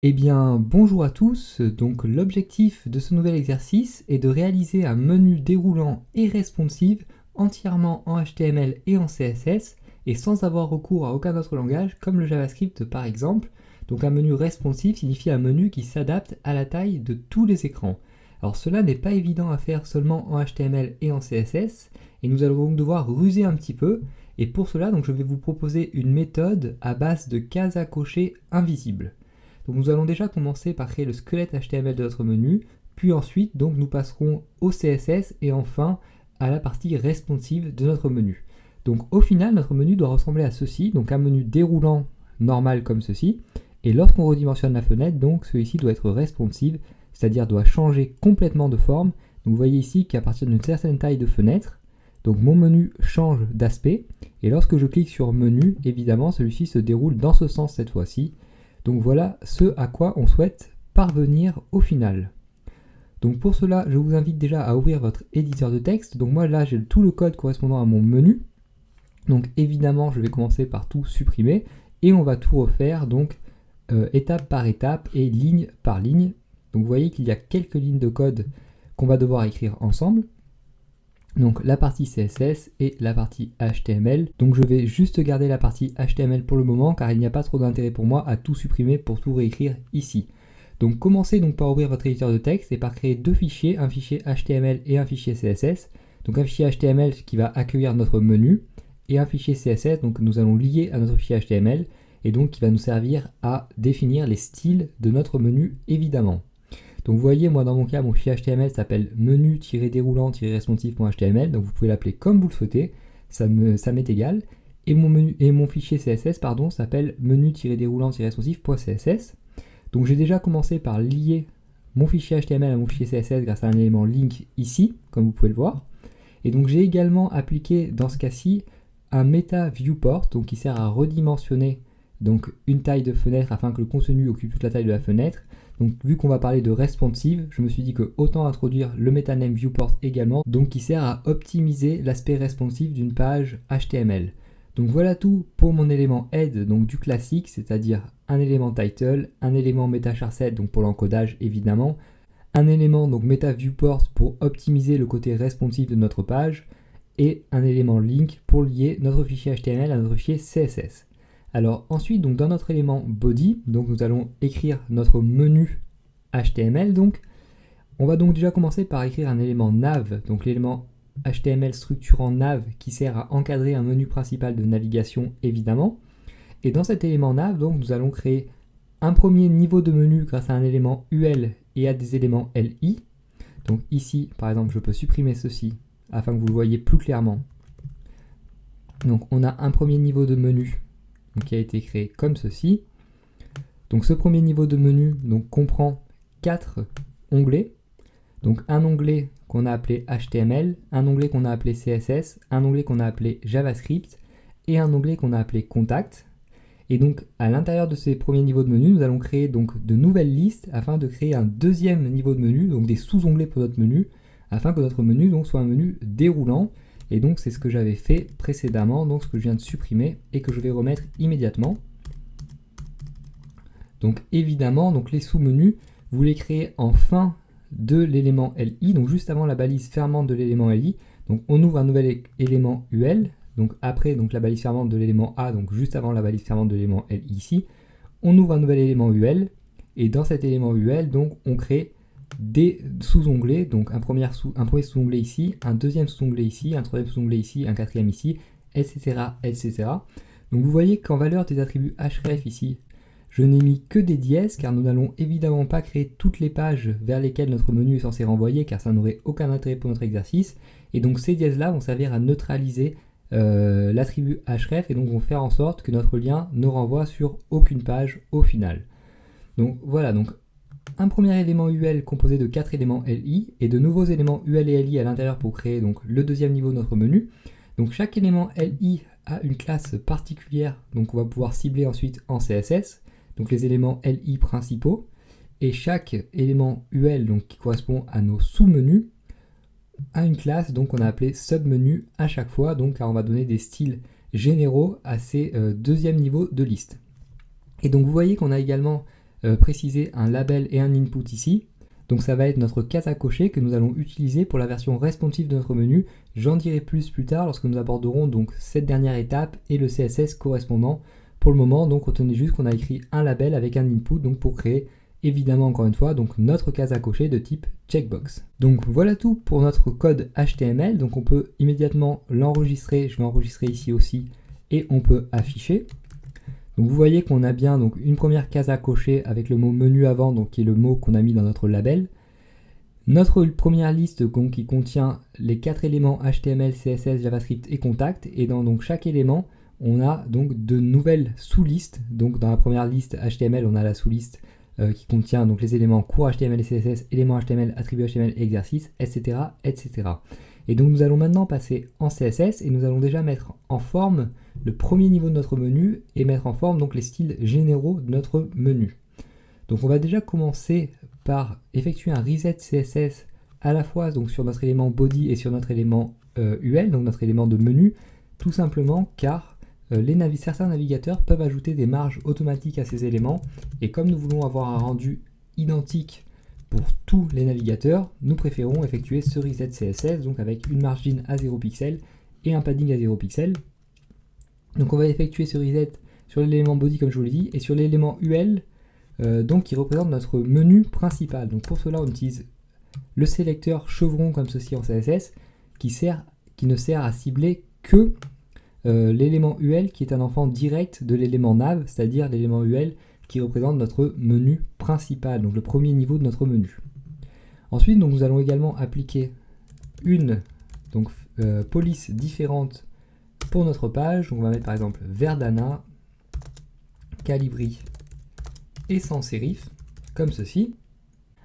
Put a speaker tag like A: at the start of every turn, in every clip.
A: Eh bien, bonjour à tous. Donc, l'objectif de ce nouvel exercice est de réaliser un menu déroulant et responsive entièrement en HTML et en CSS et sans avoir recours à aucun autre langage comme le JavaScript par exemple. Donc, un menu responsive signifie un menu qui s'adapte à la taille de tous les écrans. Alors, cela n'est pas évident à faire seulement en HTML et en CSS et nous allons donc devoir ruser un petit peu. Et pour cela, donc, je vais vous proposer une méthode à base de cases à cocher invisibles. Donc nous allons déjà commencer par créer le squelette HTML de notre menu, puis ensuite donc nous passerons au CSS et enfin à la partie responsive de notre menu. Donc au final notre menu doit ressembler à ceci, donc un menu déroulant normal comme ceci, et lorsqu'on redimensionne la fenêtre, donc celui-ci doit être responsive, c'est-à-dire doit changer complètement de forme. Donc vous voyez ici qu'à partir d'une certaine taille de fenêtre, donc mon menu change d'aspect, et lorsque je clique sur menu, évidemment celui-ci se déroule dans ce sens cette fois-ci. Donc voilà ce à quoi on souhaite parvenir au final. Donc pour cela, je vous invite déjà à ouvrir votre éditeur de texte. Donc moi là, j'ai tout le code correspondant à mon menu. Donc évidemment, je vais commencer par tout supprimer et on va tout refaire donc étape par étape et ligne par ligne. Donc vous voyez qu'il y a quelques lignes de code qu'on va devoir écrire ensemble. Donc la partie CSS et la partie HTML. Donc je vais juste garder la partie HTML pour le moment car il n'y a pas trop d'intérêt pour moi à tout supprimer pour tout réécrire ici. Donc commencez donc par ouvrir votre éditeur de texte et par créer deux fichiers, un fichier HTML et un fichier CSS. Donc un fichier HTML qui va accueillir notre menu et un fichier CSS donc nous allons lier à notre fichier HTML et donc qui va nous servir à définir les styles de notre menu évidemment. Donc vous voyez, moi dans mon cas, mon fichier HTML s'appelle menu-déroulant-responsive.html, donc vous pouvez l'appeler comme vous le souhaitez, ça m'est égal. Et mon fichier CSS s'appelle menu-déroulant-responsive.css. Donc j'ai déjà commencé par lier mon fichier HTML à mon fichier CSS grâce à un élément link ici, comme vous pouvez le voir. Et donc j'ai également appliqué dans ce cas-ci un meta viewport, donc qui sert à redimensionner donc une taille de fenêtre afin que le contenu occupe toute la taille de la fenêtre. Donc vu qu'on va parler de responsive, je me suis dit que autant introduire le metaname viewport également, donc qui sert à optimiser l'aspect responsive d'une page HTML. Donc voilà tout pour mon élément head, donc du classique, c'est-à-dire un élément title, un élément meta charset, donc pour l'encodage évidemment, un élément donc meta viewport pour optimiser le côté responsive de notre page, et un élément link pour lier notre fichier HTML à notre fichier CSS. Alors ensuite, donc dans notre élément body, donc nous allons écrire notre menu HTML. Donc, on va donc déjà commencer par écrire un élément nav, donc l'élément HTML structurant nav qui sert à encadrer un menu principal de navigation évidemment. Et dans cet élément nav, donc nous allons créer un premier niveau de menu grâce à un élément UL et à des éléments LI. Donc ici, par exemple, je peux supprimer ceci afin que vous le voyez plus clairement. Donc on a un premier niveau de menu qui a été créé comme ceci. Donc ce premier niveau de menu donc, comprend 4 onglets. Donc un onglet qu'on a appelé HTML, un onglet qu'on a appelé CSS, un onglet qu'on a appelé JavaScript et un onglet qu'on a appelé Contact. Et donc à l'intérieur de ces premiers niveaux de menu, nous allons créer donc de nouvelles listes afin de créer un deuxième niveau de menu, donc des sous-onglets pour notre menu, afin que notre menu donc, soit un menu déroulant. Et donc c'est ce que j'avais fait précédemment, donc ce que je viens de supprimer et que je vais remettre immédiatement. Donc évidemment, donc les sous-menus, vous les créez en fin de l'élément LI, donc juste avant la balise fermante de l'élément LI. Donc on ouvre un nouvel élément UL, donc après donc la balise fermante de l'élément A, donc juste avant la balise fermante de l'élément LI ici. On ouvre un nouvel élément UL, et dans cet élément UL, donc on crée des sous-onglets, donc un premier sous-onglet ici, un deuxième sous-onglet ici, un troisième sous-onglet ici, un quatrième ici, etc., etc. Donc vous voyez qu'en valeur des attributs href ici, je n'ai mis que des dièses car nous n'allons évidemment pas créer toutes les pages vers lesquelles notre menu est censé renvoyer car ça n'aurait aucun intérêt pour notre exercice. Et donc ces dièses-là vont servir à neutraliser l'attribut href et donc vont faire en sorte que notre lien ne renvoie sur aucune page au final. Donc voilà, donc un premier élément UL composé de 4 éléments LI et de nouveaux éléments UL et LI à l'intérieur pour créer donc le deuxième niveau de notre menu. Donc chaque élément LI a une classe particulière, donc on va pouvoir cibler ensuite en CSS, donc les éléments LI principaux, et chaque élément UL donc, qui correspond à nos sous-menus a une classe donc on a appelé submenu à chaque fois, donc car on va donner des styles généraux à ces deuxièmes niveaux de liste. Et donc vous voyez qu'on a également préciser un label et un input ici. Donc ça va être notre case à cocher que nous allons utiliser pour la version responsive de notre menu. J'en dirai plus tard lorsque nous aborderons donc cette dernière étape et le CSS correspondant. Pour le moment, donc retenez juste qu'on a écrit un label avec un input donc pour créer évidemment encore une fois donc notre case à cocher de type checkbox. Donc voilà tout pour notre code HTML. Donc on peut immédiatement l'enregistrer. Je vais enregistrer ici aussi et on peut afficher. Donc vous voyez qu'on a bien donc une première case à cocher avec le mot menu avant, donc qui est le mot qu'on a mis dans notre label. Notre première liste donc, qui contient les 4 éléments HTML, CSS, JavaScript et contact. Et dans donc, chaque élément, on a donc de nouvelles sous-listes. Donc dans la première liste HTML, on a la sous-liste qui contient donc les éléments cours HTML et CSS, éléments HTML, attributs HTML et exercices, etc., etc. Et donc nous allons maintenant passer en CSS et nous allons déjà mettre en forme le premier niveau de notre menu et mettre en forme donc les styles généraux de notre menu. Donc on va déjà commencer par effectuer un reset CSS à la fois donc sur notre élément body et sur notre élément UL, donc notre élément de menu, tout simplement car certains navigateurs peuvent ajouter des marges automatiques à ces éléments et comme nous voulons avoir un rendu identique pour tous les navigateurs, nous préférons effectuer ce reset CSS donc avec une margin à 0 pixel et un padding à 0 pixel. Donc on va effectuer ce reset sur l'élément body comme je vous l'ai dit et sur l'élément UL donc qui représente notre menu principal. Donc pour cela on utilise le sélecteur chevron comme ceci en CSS qui ne sert à cibler que l'élément UL qui est un enfant direct de l'élément nav, c'est-à-dire l'élément UL qui représente notre menu principal, donc le premier niveau de notre menu. Ensuite, donc, nous allons également appliquer une police différente pour notre page. Donc, on va mettre par exemple Verdana, Calibri et sans sérif, comme ceci.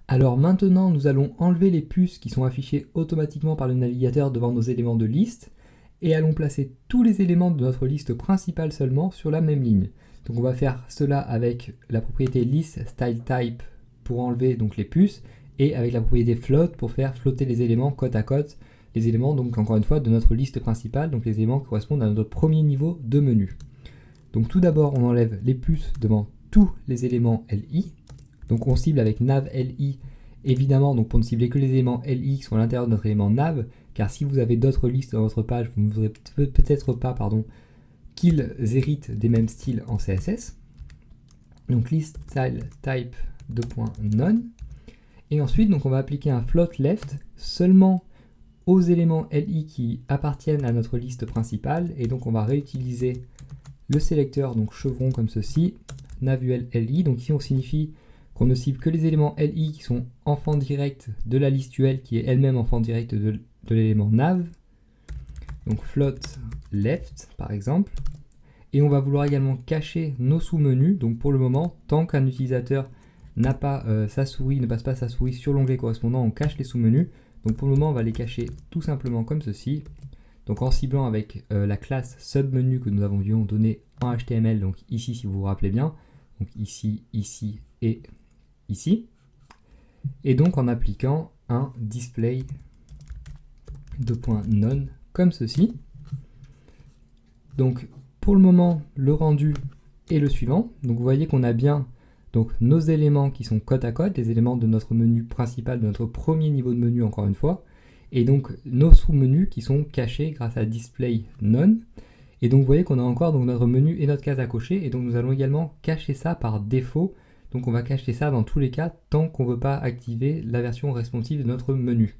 A: Alors maintenant, nous allons enlever les puces qui sont affichées automatiquement par le navigateur devant nos éléments de liste et allons placer tous les éléments de notre liste principale seulement sur la même ligne. Donc on va faire cela avec la propriété list style type pour enlever donc les puces et avec la propriété float pour faire flotter les éléments côte à côte, les éléments donc encore une fois de notre liste principale, donc les éléments qui correspondent à notre premier niveau de menu. Donc tout d'abord on enlève les puces devant tous les éléments LI, donc on cible avec nav LI évidemment donc pour ne cibler que les éléments LI qui sont à l'intérieur de notre élément nav, car si vous avez d'autres listes dans votre page, vous ne voudrez peut-être pas qu'ils héritent des mêmes styles en CSS. Donc list style type .none. Et ensuite, donc, on va appliquer un float left seulement aux éléments LI qui appartiennent à notre liste principale. Et donc on va réutiliser le sélecteur donc chevron comme ceci, navul LI. Donc ici on signifie qu'on ne cible que les éléments LI qui sont enfants directs de la liste UL qui est elle-même enfant direct de l'élément nav. Donc float left par exemple. Et on va vouloir également cacher nos sous-menus. Donc pour le moment, tant qu'un utilisateur n'a pas sa souris, ne passe pas sa souris sur l'onglet correspondant, on cache les sous-menus. Donc pour le moment, on va les cacher tout simplement comme ceci. Donc en ciblant avec la classe submenu que nous avions donné en HTML, donc ici si vous vous rappelez bien, donc ici, ici et ici. Et donc en appliquant un display .none comme ceci. Donc pour le moment, le rendu est le suivant. Donc vous voyez qu'on a bien donc, nos éléments qui sont côte à côte, les éléments de notre menu principal, de notre premier niveau de menu encore une fois, et donc nos sous-menus qui sont cachés grâce à display none. Et donc vous voyez qu'on a encore donc, notre menu et notre case à cocher, et donc nous allons également cacher ça par défaut. Donc on va cacher ça dans tous les cas tant qu'on ne veut pas activer la version responsive de notre menu.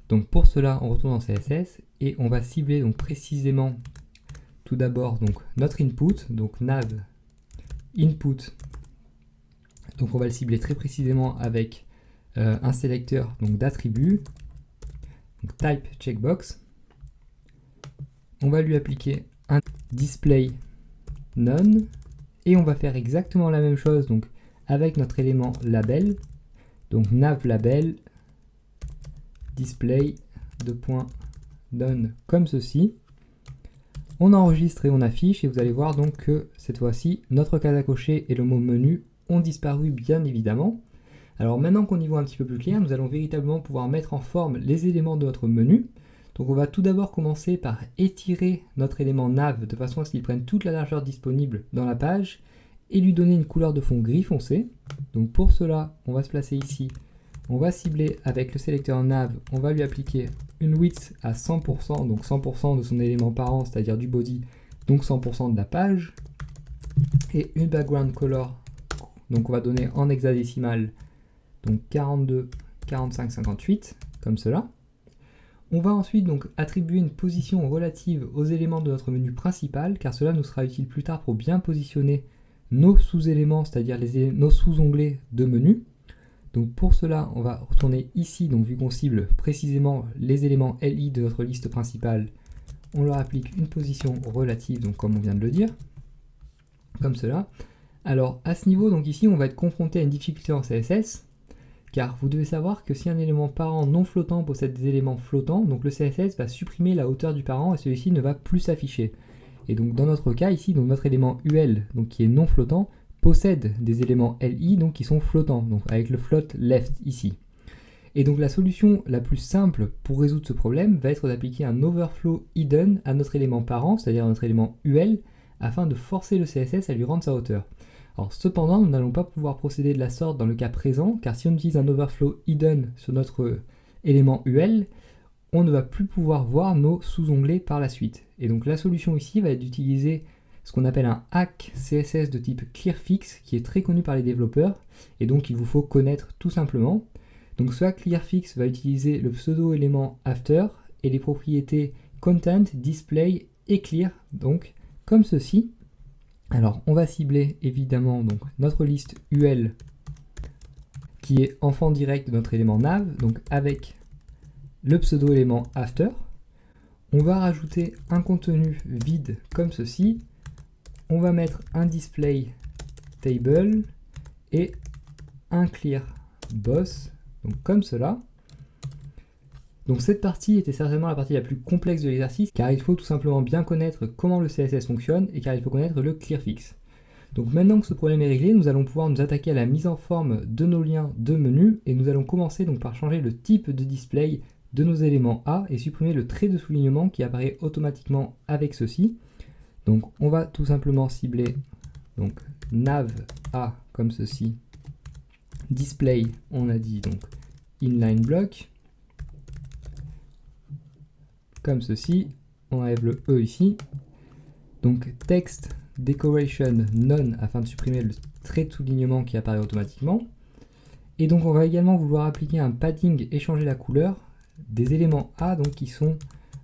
A: Donc pour cela, on retourne en CSS et on va cibler donc précisément tout d'abord donc notre input, donc nav input. Donc on va le cibler très précisément avec un sélecteur d'attributs, type checkbox. On va lui appliquer un display none et on va faire exactement la même chose donc avec notre élément label. Donc nav label display .none comme ceci. On enregistre et on affiche et vous allez voir donc que cette fois-ci notre case à cocher et le mot menu ont disparu bien évidemment. Alors maintenant qu'on y voit un petit peu plus clair, nous allons véritablement pouvoir mettre en forme les éléments de notre menu. Donc on va tout d'abord commencer par étirer notre élément nav de façon à ce qu'il prenne toute la largeur disponible dans la page et lui donner une couleur de fond gris foncé. Donc pour cela, on va se placer ici, on va cibler avec le sélecteur nav, on va lui appliquer une width à 100%, donc 100% de son élément parent, c'est-à-dire du body, donc 100% de la page, et une background color, donc on va donner en hexadécimal, donc 42, 45, 58, comme cela. On va ensuite donc attribuer une position relative aux éléments de notre menu principal, car cela nous sera utile plus tard pour bien positionner nos sous-éléments, c'est-à-dire nos sous-onglets de menu. Donc pour cela, on va retourner ici, donc vu qu'on cible précisément les éléments LI de notre liste principale, on leur applique une position relative, donc comme on vient de le dire, comme cela. Alors à ce niveau, donc ici, on va être confronté à une difficulté en CSS, car vous devez savoir que si un élément parent non flottant possède des éléments flottants, donc le CSS va supprimer la hauteur du parent et celui-ci ne va plus s'afficher. Et donc dans notre cas ici, donc notre élément UL, donc qui est non flottant, possède des éléments LI donc qui sont flottants, donc avec le float left ici. Et donc la solution la plus simple pour résoudre ce problème va être d'appliquer un overflow hidden à notre élément parent, c'est-à-dire notre élément UL, afin de forcer le CSS à lui rendre sa hauteur. Alors cependant, nous n'allons pas pouvoir procéder de la sorte dans le cas présent, car si on utilise un overflow hidden sur notre élément UL, on ne va plus pouvoir voir nos sous-onglets par la suite. Et donc la solution ici va être d'utiliser ce qu'on appelle un hack CSS de type clearfix, qui est très connu par les développeurs, et donc il vous faut connaître tout simplement. Donc ce hack clearfix va utiliser le pseudo-élément after et les propriétés content, display et clear, donc comme ceci. Alors on va cibler évidemment donc notre liste UL qui est enfant direct de notre élément nav, donc avec le pseudo-élément after. On va rajouter un contenu vide comme ceci. On va mettre un display table et un clear boss, donc comme cela. Donc cette partie était certainement la partie la plus complexe de l'exercice, car il faut tout simplement bien connaître comment le CSS fonctionne et car il faut connaître le clearfix. Donc maintenant que ce problème est réglé, nous allons pouvoir nous attaquer à la mise en forme de nos liens de menu et nous allons commencer donc par changer le type de display de nos éléments A et supprimer le trait de soulignement qui apparaît automatiquement avec ceci. Donc on va tout simplement cibler donc nav A comme ceci, display on a dit donc inline block, comme ceci, on enlève le E ici, donc text decoration none afin de supprimer le trait de soulignement qui apparaît automatiquement, et donc on va également vouloir appliquer un padding et changer la couleur des éléments A donc qui sont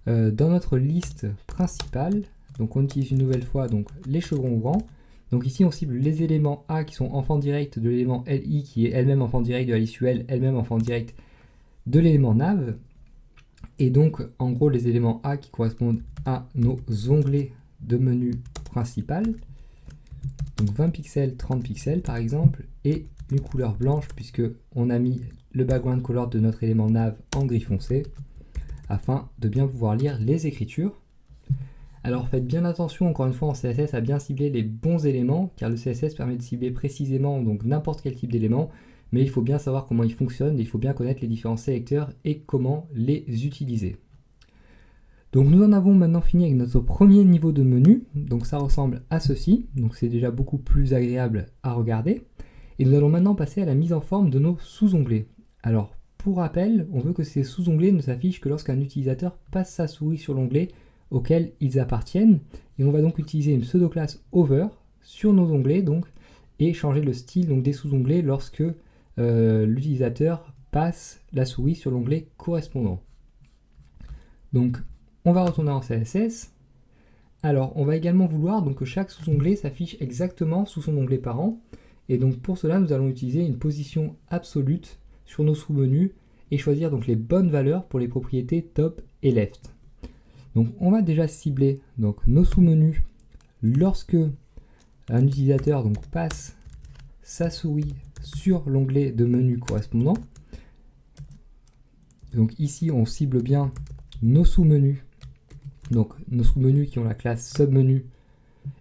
A: dans notre liste principale. Donc on utilise une nouvelle fois donc les chevrons ouvrants. Donc ici on cible les éléments A qui sont enfants directs de l'élément LI qui est elle-même enfant direct de la liste UL, elle-même enfant direct de l'élément nav. Et donc en gros les éléments A qui correspondent à nos onglets de menu principal. Donc 20 pixels, 30 pixels par exemple, et une couleur blanche puisque on a mis le background color de notre élément nav en gris foncé afin de bien pouvoir lire les écritures. Alors faites bien attention encore une fois en CSS à bien cibler les bons éléments car le CSS permet de cibler précisément donc n'importe quel type d'élément, mais il faut bien savoir comment ils fonctionnent, il faut bien connaître les différents sélecteurs et comment les utiliser. Donc nous en avons maintenant fini avec notre premier niveau de menu, donc ça ressemble à ceci, donc c'est déjà beaucoup plus agréable à regarder. Et nous allons maintenant passer à la mise en forme de nos sous-onglets. Alors pour rappel, on veut que ces sous-onglets ne s'affichent que lorsqu'un utilisateur passe sa souris sur l'onglet auquel ils appartiennent, et on va donc utiliser une pseudo-classe over sur nos onglets donc, et changer le style donc, des sous-onglets lorsque l'utilisateur passe la souris sur l'onglet correspondant. Donc on va retourner en CSS. Alors on va également vouloir donc, que chaque sous-onglet s'affiche exactement sous son onglet parent, et donc pour cela nous allons utiliser une position absolue sur nos sous-menus et choisir donc les bonnes valeurs pour les propriétés top et left. Donc on va déjà cibler donc, nos sous-menus lorsque un utilisateur donc, passe sa souris sur l'onglet de menu correspondant. Donc ici on cible bien nos sous-menus, donc nos sous-menus qui ont la classe submenu,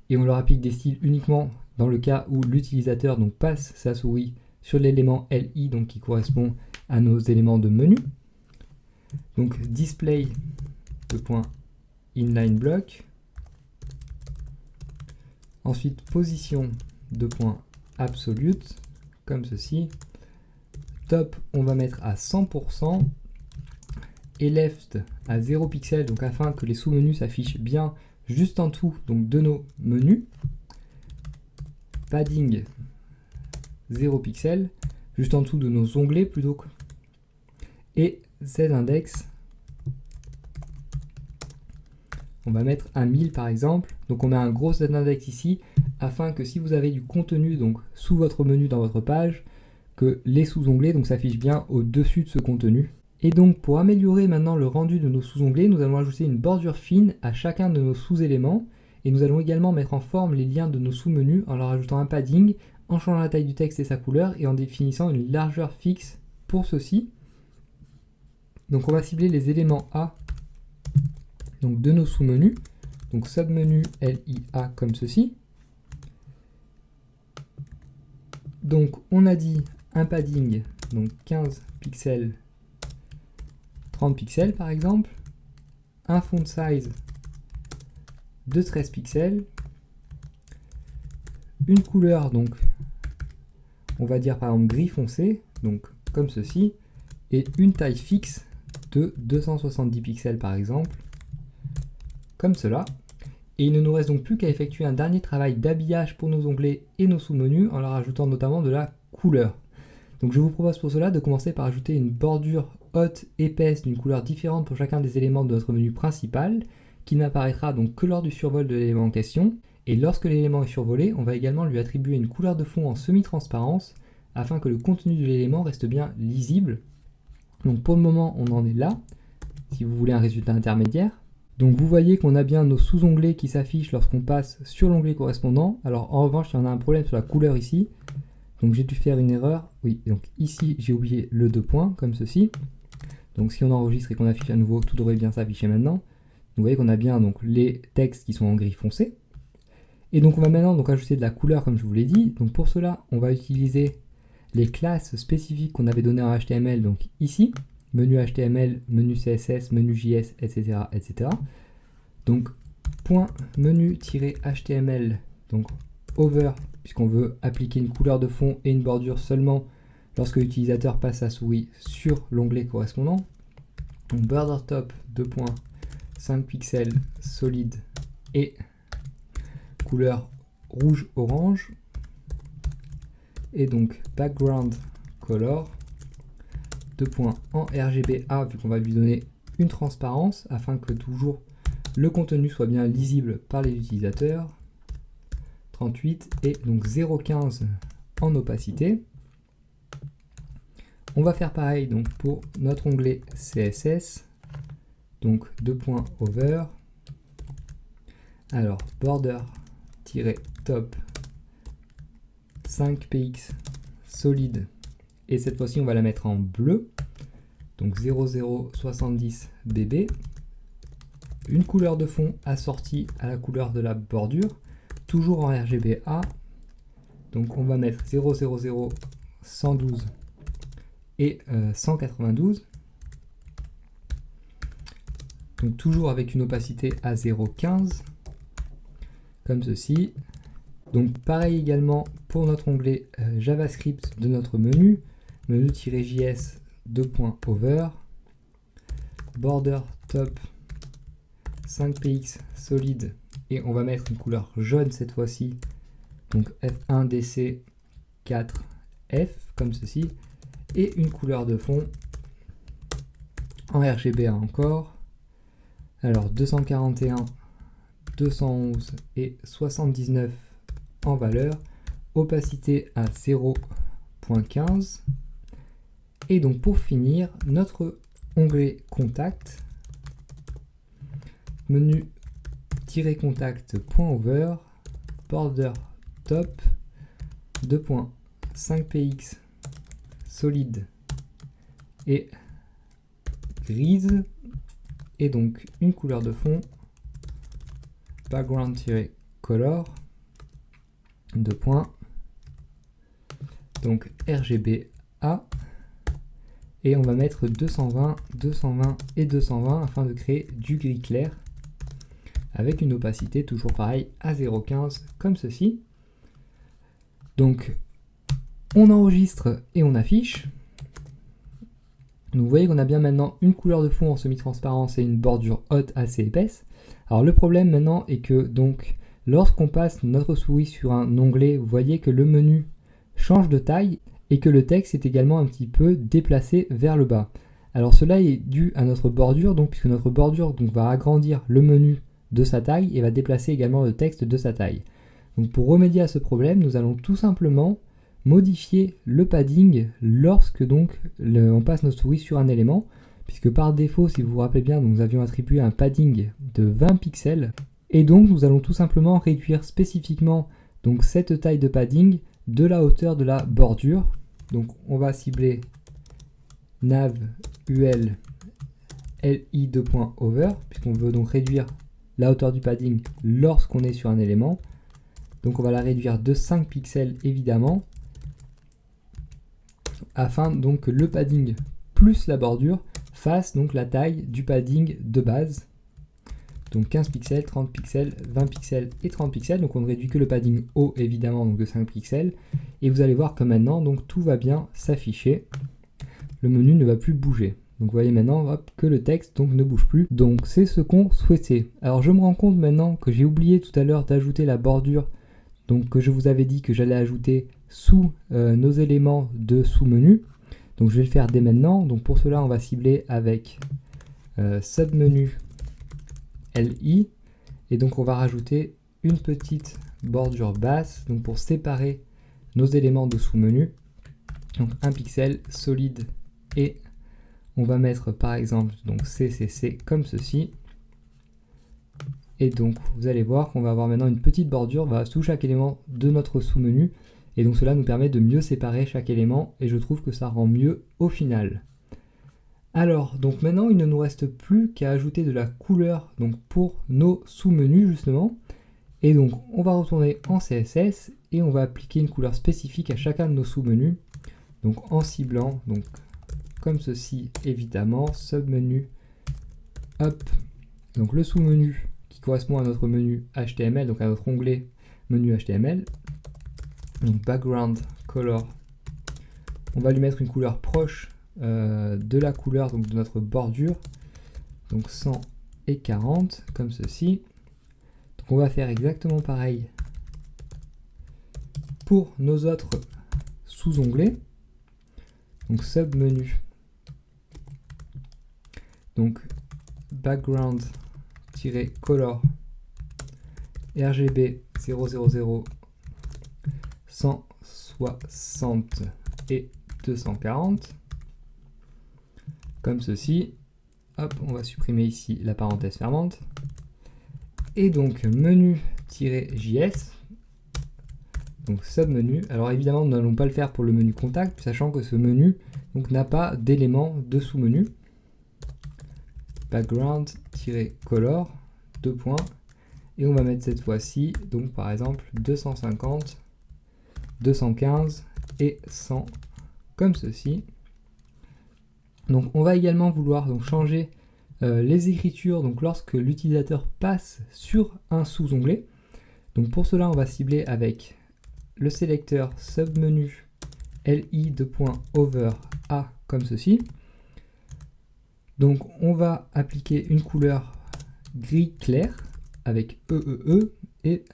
A: et on leur applique des styles uniquement dans le cas où l'utilisateur donc, passe sa souris sur l'élément LI donc, qui correspond à nos éléments de menu. Donc display de point inline block, ensuite position absolute, comme ceci. Top, on va mettre à 100%. Et left à 0 pixel, donc afin que les sous-menus s'affichent bien juste en dessous donc de nos menus. Padding 0 pixel, juste en dessous de nos onglets plutôt. Et Z-index, on va mettre à 1000 par exemple. Donc on a un gros Z-index ici, afin que si vous avez du contenu donc sous votre menu dans votre page, que les sous-onglets donc s'affichent bien au-dessus de ce contenu. Et donc pour améliorer maintenant le rendu de nos sous-onglets, nous allons ajouter une bordure fine à chacun de nos sous-éléments. Et nous allons également mettre en forme les liens de nos sous-menus en leur ajoutant un padding, en changeant la taille du texte et sa couleur et en définissant une largeur fixe pour ceci. Donc on va cibler les éléments A donc de nos sous-menus. Donc submenu LIA comme ceci. Donc on a dit un padding, donc 15 pixels, 30 pixels par exemple, un font size de 13 pixels, une couleur donc on va dire par exemple gris foncé, donc comme ceci, et une taille fixe de 270 pixels par exemple, comme cela. Et il ne nous reste donc plus qu'à effectuer un dernier travail d'habillage pour nos onglets et nos sous-menus en leur ajoutant notamment de la couleur. Donc je vous propose pour cela de commencer par ajouter une bordure haute, épaisse, d'une couleur différente pour chacun des éléments de notre menu principal, qui n'apparaîtra donc que lors du survol de l'élément en question. Et lorsque l'élément est survolé, on va également lui attribuer une couleur de fond en semi-transparence, afin que le contenu de l'élément reste bien lisible. Donc pour le moment, on en est là, si vous voulez un résultat intermédiaire. Donc vous voyez qu'on a bien nos sous-onglets qui s'affichent lorsqu'on passe sur l'onglet correspondant. Alors en revanche, il y en a un problème sur la couleur ici. Donc j'ai dû faire une erreur. Oui, donc ici j'ai oublié le 2 points, comme ceci. Donc si on enregistre et qu'on affiche à nouveau, tout devrait bien s'afficher maintenant. Vous voyez qu'on a bien donc les textes qui sont en gris foncé. Et donc on va maintenant donc ajouter de la couleur comme je vous l'ai dit. Donc pour cela, on va utiliser les classes spécifiques qu'on avait données en HTML, donc ici. Menu HTML, menu CSS, menu JS, etc. etc. Donc, point menu-html, donc over, puisqu'on veut appliquer une couleur de fond et une bordure seulement lorsque l'utilisateur passe sa souris sur l'onglet correspondant. Donc, border top, 5 pixels, solide et couleur rouge-orange. Et donc, background color. En RGBA, vu qu'on va lui donner une transparence afin que toujours le contenu soit bien lisible par les utilisateurs. 38 et donc 0,15 en opacité. On va faire pareil donc pour notre onglet CSS. Donc over. Alors border-top 5px solide. Et cette fois-ci, on va la mettre en bleu. Donc 0070 BB. Une couleur de fond assortie à la couleur de la bordure. Toujours en RGBA. Donc on va mettre 000 112 et 192. Donc toujours avec une opacité à 0,15. Comme ceci. Donc pareil également pour notre onglet JavaScript de notre menu. Menu-js over, border top 5px solide et on va mettre une couleur jaune cette fois-ci, donc F1DC 4F comme ceci, et une couleur de fond en RGBA encore. Alors 241, 211 et 79 en valeur, opacité à 0.15. Et donc pour finir, notre onglet contact, menu-contact.over, border top 5px solide et grise, et donc une couleur de fond background-color donc RGBA. Et on va mettre 220, 220 et 220 afin de créer du gris clair avec une opacité toujours pareil à 0,15 comme ceci. Donc on enregistre et on affiche. Donc vous voyez qu'on a bien maintenant une couleur de fond en semi-transparence et une bordure haute assez épaisse. Alors le problème maintenant est que donc lorsqu'on passe notre souris sur un onglet, vous voyez que le menu change de taille et que le texte est également un petit peu déplacé vers le bas. Alors cela est dû à notre bordure, donc puisque notre bordure donc, va agrandir le menu de sa taille et va déplacer également le texte de sa taille. Donc pour remédier à ce problème, nous allons tout simplement modifier le padding lorsque donc on passe notre souris sur un élément, puisque par défaut, si vous vous rappelez bien, nous avions attribué un padding de 20 pixels, et donc nous allons tout simplement réduire spécifiquement donc cette taille de padding de la hauteur de la bordure. Donc on va cibler nav ul li2.over, puisqu'on veut donc réduire la hauteur du padding lorsqu'on est sur un élément. Donc on va la réduire de 5 pixels évidemment, afin donc que le padding plus la bordure fasse donc la taille du padding de base. Donc 15 pixels, 30 pixels, 20 pixels et 30 pixels. Donc on ne réduit que le padding haut évidemment donc de 5 pixels. Et vous allez voir que maintenant donc tout va bien s'afficher. Le menu ne va plus bouger. Donc vous voyez maintenant hop, que le texte donc ne bouge plus. Donc c'est ce qu'on souhaitait. Alors je me rends compte maintenant que j'ai oublié tout à l'heure d'ajouter la bordure, donc que je vous avais dit que j'allais ajouter sous nos éléments de sous-menu. Donc je vais le faire dès maintenant. Donc pour cela on va cibler avec submenu LI, et donc on va rajouter une petite bordure basse donc pour séparer nos éléments de sous-menu. Donc un pixel solide, et on va mettre par exemple donc CCC comme ceci. Et donc vous allez voir qu'on va avoir maintenant une petite bordure sous chaque élément de notre sous-menu, et donc cela nous permet de mieux séparer chaque élément, et je trouve que ça rend mieux au final. Alors donc maintenant il ne nous reste plus qu'à ajouter de la couleur donc pour nos sous-menus justement, et donc on va retourner en CSS et on va appliquer une couleur spécifique à chacun de nos sous-menus, donc en ciblant donc comme ceci évidemment, submenu hop, donc le sous-menu qui correspond à notre menu HTML, donc à notre onglet menu HTML, donc background color, on va lui mettre une couleur proche de la couleur donc de notre bordure, donc 100 et 40 comme ceci. Donc on va faire exactement pareil pour nos autres sous-onglets, donc submenu, donc background-color RGB 000 160 et 240 comme ceci. Hop, on va supprimer ici la parenthèse fermante, et donc menu-js, donc submenu. Alors évidemment nous n'allons pas le faire pour le menu contact, sachant que ce menu n'a pas d'élément de sous-menu. Background-color, deux points, et on va mettre cette fois-ci donc par exemple 250, 215 et 100 comme ceci. Donc on va également vouloir donc changer les écritures donc lorsque l'utilisateur passe sur un sous-onglet. Donc pour cela on va cibler avec le sélecteur submenu li2.over A comme ceci. Donc on va appliquer une couleur gris clair avec EEE et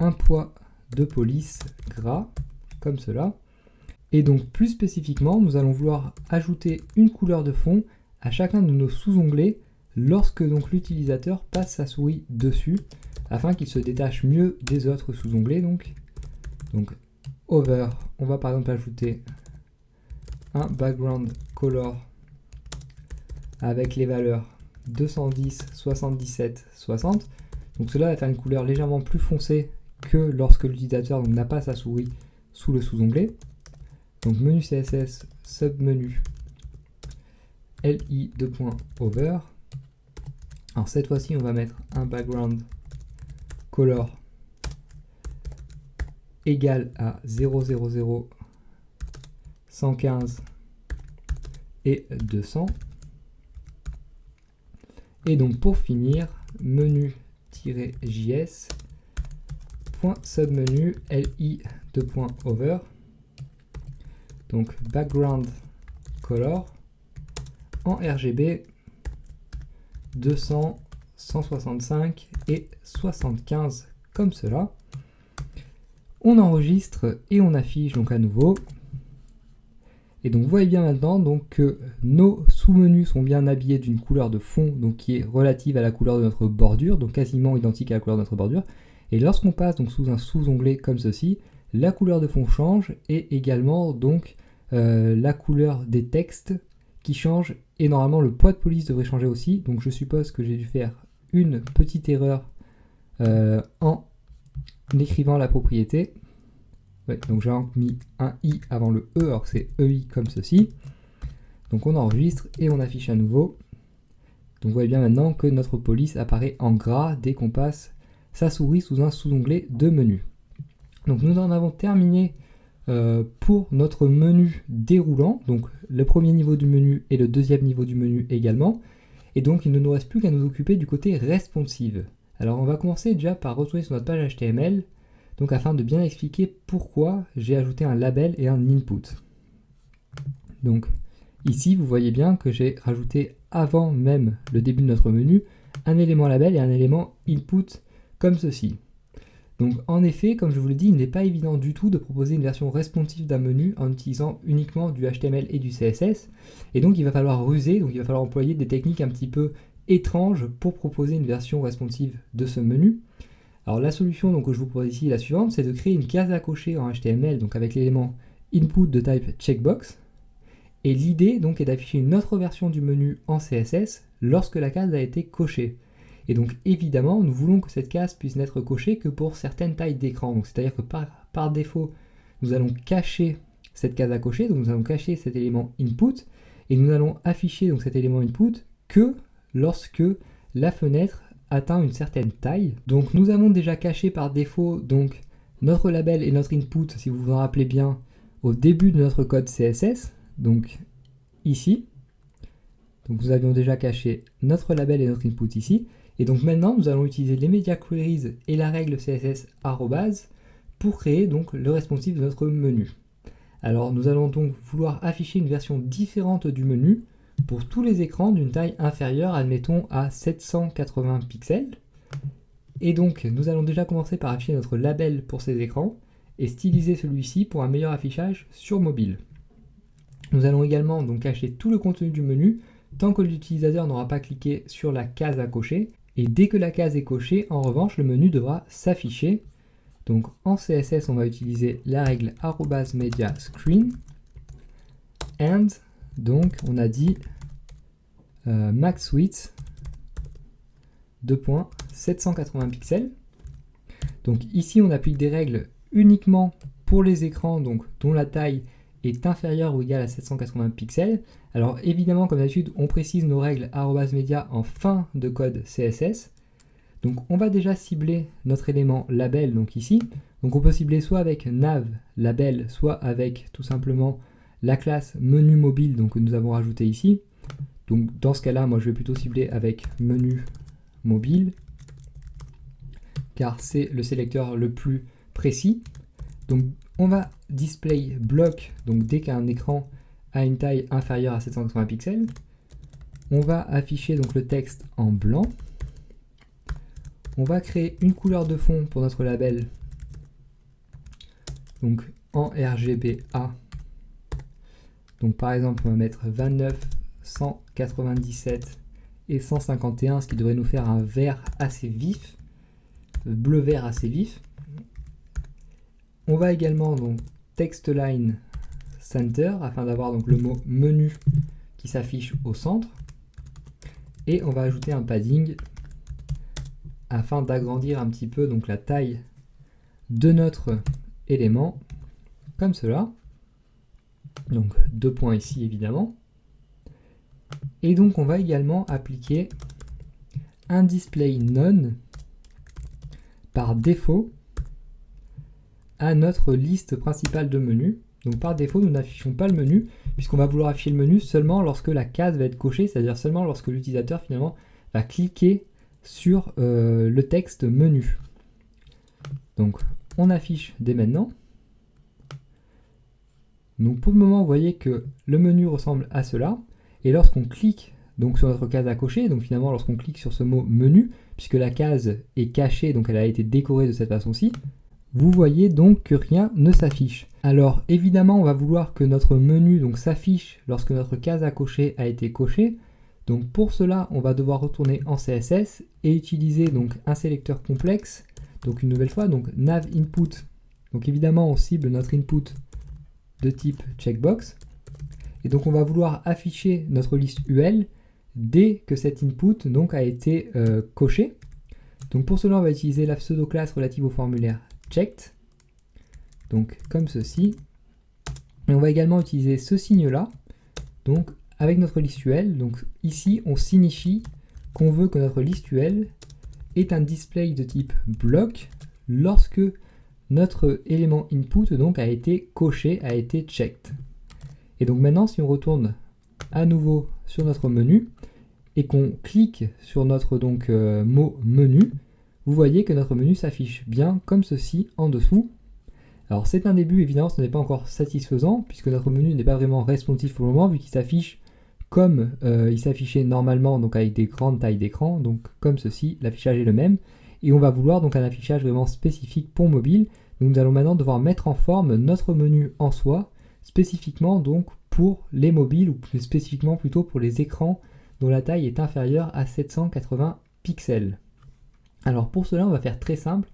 A: un poids de police gras comme cela. Et donc plus spécifiquement, nous allons vouloir ajouter une couleur de fond à chacun de nos sous-onglets lorsque donc l'utilisateur passe sa souris dessus, afin qu'il se détache mieux des autres sous-onglets. Donc over, on va par exemple ajouter un background color avec les valeurs 210, 77, 60. Donc cela va faire une couleur légèrement plus foncée que lorsque l'utilisateur n'a pas sa souris sous le sous-onglet. Donc menu CSS, submenu li2.over. Alors cette fois-ci on va mettre un background color égal à 000, 115 et 200. Et donc pour finir, menu-js.js .submenu li2.over, donc background color en RGB 200, 165 et 75 comme cela. On enregistre et on affiche donc à nouveau. Et donc vous voyez bien maintenant donc, que nos sous-menus sont bien habillés d'une couleur de fond donc, qui est relative à la couleur de notre bordure, donc quasiment identique à la couleur de notre bordure. Et lorsqu'on passe donc, sous un sous-onglet comme ceci, la couleur de fond change et également donc, la couleur des textes qui change et normalement le poids de police devrait changer aussi. Donc je suppose que j'ai dû faire une petite erreur en écrivant la propriété. Ouais, donc j'ai mis un i avant le e alors que c'est ei comme ceci. Donc on enregistre et on affiche à nouveau. Donc vous voyez bien maintenant que notre police apparaît en gras dès qu'on passe sa souris sous un sous-onglet de menu. Donc nous en avons terminé pour notre menu déroulant, donc le premier niveau du menu et le deuxième niveau du menu également. Et donc il ne nous reste plus qu'à nous occuper du côté responsive. Alors on va commencer déjà par retourner sur notre page HTML, donc afin de bien expliquer pourquoi j'ai ajouté un label et un input. Donc ici vous voyez bien que j'ai rajouté avant même le début de notre menu un élément label et un élément input comme ceci. Donc en effet, comme je vous l'ai dit, il n'est pas évident du tout de proposer une version responsive d'un menu en utilisant uniquement du HTML et du CSS. Et donc il va falloir ruser, donc il va falloir employer des techniques un petit peu étranges pour proposer une version responsive de ce menu. Alors la solution donc, que je vous propose ici est la suivante, c'est de créer une case à cocher en HTML, donc avec l'élément input de type checkbox. Et l'idée donc est d'afficher une autre version du menu en CSS lorsque la case a été cochée. Et donc évidemment, nous voulons que cette case puisse n'être cochée que pour certaines tailles d'écran. Donc c'est-à-dire que par défaut, nous allons cacher cette case à cocher, donc nous allons cacher cet élément input, et nous allons afficher donc cet élément input que lorsque la fenêtre atteint une certaine taille. Donc nous avons déjà caché par défaut donc notre label et notre input, si vous vous en rappelez bien, au début de notre code CSS, donc ici. Donc nous avions déjà caché notre label et notre input ici. Et donc maintenant, nous allons utiliser les media queries et la règle CSS arrobase pour créer donc le responsive de notre menu. Alors nous allons donc vouloir afficher une version différente du menu pour tous les écrans d'une taille inférieure, admettons, à 780 pixels. Et donc nous allons déjà commencer par afficher notre label pour ces écrans et styliser celui-ci pour un meilleur affichage sur mobile. Nous allons également donc cacher tout le contenu du menu tant que l'utilisateur n'aura pas cliqué sur la case à cocher. Et dès que la case est cochée, en revanche, le menu devra s'afficher. Donc en CSS, on va utiliser la règle @media_screen. And donc on a dit max width 780 pixels. Donc ici, on applique des règles uniquement pour les écrans donc, dont la taille est inférieure ou égale à 780 pixels. Alors évidemment, comme d'habitude, on précise nos règles @media en fin de code CSS. Donc on va déjà cibler notre élément label, donc ici. Donc on peut cibler soit avec nav label, soit avec tout simplement la classe menu mobile donc, que nous avons rajouté ici. Donc dans ce cas-là, moi je vais plutôt cibler avec menu mobile, car c'est le sélecteur le plus précis. Donc on va display block, donc dès qu'un écran a une taille inférieure à 780 pixels. On va afficher donc le texte en blanc. On va créer une couleur de fond pour notre label, donc en RGBA. Donc par exemple, on va mettre 29, 197 et 151, ce qui devrait nous faire un vert assez vif, bleu-vert assez vif. On va également donc text line center afin d'avoir donc le mot menu qui s'affiche au centre. Et on va ajouter un padding afin d'agrandir un petit peu donc la taille de notre élément comme cela. Donc 2 points ici évidemment. Et donc on va également appliquer un display none par défaut à notre liste principale de menus. Donc par défaut, nous n'affichons pas le menu, puisqu'on va vouloir afficher le menu seulement lorsque la case va être cochée, c'est-à-dire seulement lorsque l'utilisateur finalement va cliquer sur le texte menu. Donc on affiche dès maintenant. Donc pour le moment, vous voyez que le menu ressemble à cela. Et lorsqu'on clique donc sur notre case à cocher, donc finalement lorsqu'on clique sur ce mot menu, puisque la case est cachée, donc elle a été décorée de cette façon-ci, vous voyez donc que rien ne s'affiche. Alors évidemment, on va vouloir que notre menu donc s'affiche lorsque notre case à cocher a été cochée. Donc pour cela, on va devoir retourner en CSS et utiliser donc un sélecteur complexe. Donc une nouvelle fois, donc nav input. Donc évidemment, on cible notre input de type checkbox. Et donc on va vouloir afficher notre liste UL dès que cet input donc a été coché. Donc pour cela, on va utiliser la pseudo-classe relative au formulaire checked. Donc comme ceci. Et on va également utiliser ce signe-là. Donc avec notre liste UL. Donc ici, on signifie qu'on veut que notre liste UL ait un display de type block lorsque notre élément input donc a été coché, a été checked. Et donc maintenant, si on retourne à nouveau sur notre menu et qu'on clique sur notre mot menu, vous voyez que notre menu s'affiche bien comme ceci en dessous. Alors c'est un début, évidemment, ce n'est pas encore satisfaisant puisque notre menu n'est pas vraiment responsive pour le moment vu qu'il s'affiche comme il s'affichait normalement, donc avec des grandes tailles d'écran, donc comme ceci, l'affichage est le même. Et on va vouloir donc un affichage vraiment spécifique pour mobile. Donc nous allons maintenant devoir mettre en forme notre menu en soi, spécifiquement donc pour les mobiles, ou plus spécifiquement plutôt pour les écrans dont la taille est inférieure à 780 pixels. Alors pour cela, on va faire très simple.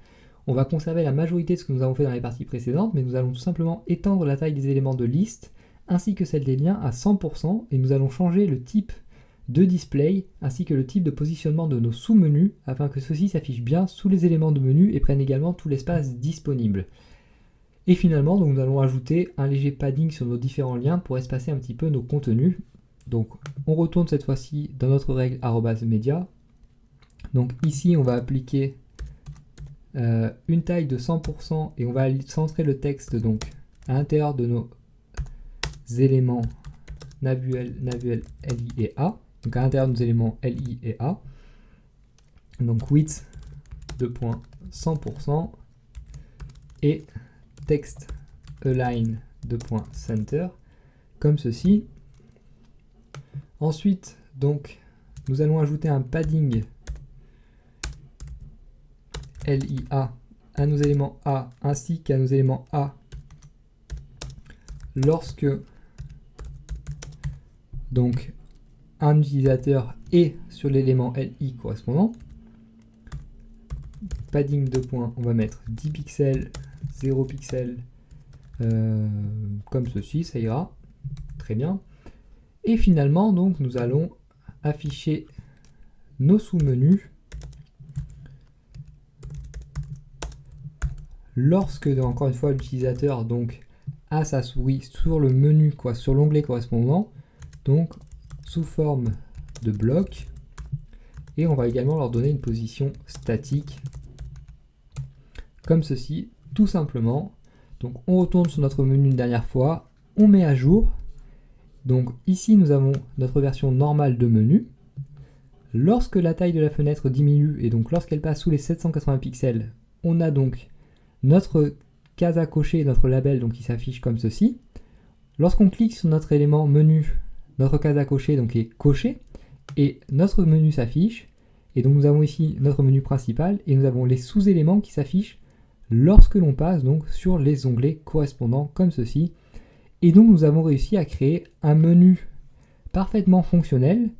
A: On va conserver la majorité de ce que nous avons fait dans les parties précédentes, mais nous allons tout simplement étendre la taille des éléments de liste, ainsi que celle des liens à 100%, et nous allons changer le type de display, ainsi que le type de positionnement de nos sous-menus, afin que ceux-ci s'affichent bien sous les éléments de menu et prennent également tout l'espace disponible. Et finalement, donc, nous allons ajouter un léger padding sur nos différents liens pour espacer un petit peu nos contenus. Donc on retourne cette fois-ci dans notre règle @media. Donc ici, on va appliquer une taille de 100% et on va centrer le texte donc à l'intérieur de nos éléments NavUL, LI et A. Donc à l'intérieur de nos éléments LI et A. Donc width 2.100% et text align 2.center comme ceci. Ensuite, donc, nous allons ajouter un padding LIA à nos éléments A ainsi qu'à nos éléments A lorsque donc un utilisateur est sur l'élément LI correspondant. Padding 2 points, on va mettre 10 pixels, 0 pixels, comme ceci, ça ira très bien. Et finalement, donc, nous allons afficher nos sous-menus lorsque, encore une fois, l'utilisateur donc a sa souris sur le menu, sur l'onglet correspondant, donc sous forme de bloc. Et on va également leur donner une position statique, comme ceci, tout simplement. Donc on retourne sur notre menu une dernière fois, on met à jour. Donc ici nous avons notre version normale de menu. Lorsque la taille de la fenêtre diminue et donc lorsqu'elle passe sous les 780 pixels, on a donc notre case à cocher, notre label donc qui s'affiche comme ceci. Lorsqu'on clique sur notre élément menu, notre case à cocher donc est cochée et notre menu s'affiche. Et donc nous avons ici notre menu principal et nous avons les sous-éléments qui s'affichent lorsque l'on passe donc sur les onglets correspondants comme ceci. Et donc nous avons réussi à créer un menu parfaitement fonctionnel,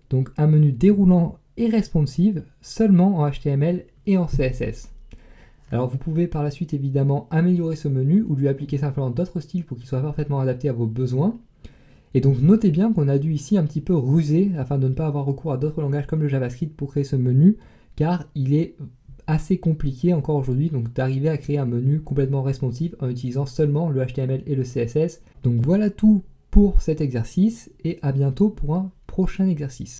A: donc un menu déroulant et responsive seulement en HTML et en CSS. Alors vous pouvez par la suite évidemment améliorer ce menu ou lui appliquer simplement d'autres styles pour qu'il soit parfaitement adapté à vos besoins. Et donc notez bien qu'on a dû ici un petit peu ruser afin de ne pas avoir recours à d'autres langages comme le JavaScript pour créer ce menu, car il est assez compliqué encore aujourd'hui donc d'arriver à créer un menu complètement responsive en utilisant seulement le HTML et le CSS. Donc voilà tout pour cet exercice et à bientôt pour un prochain exercice.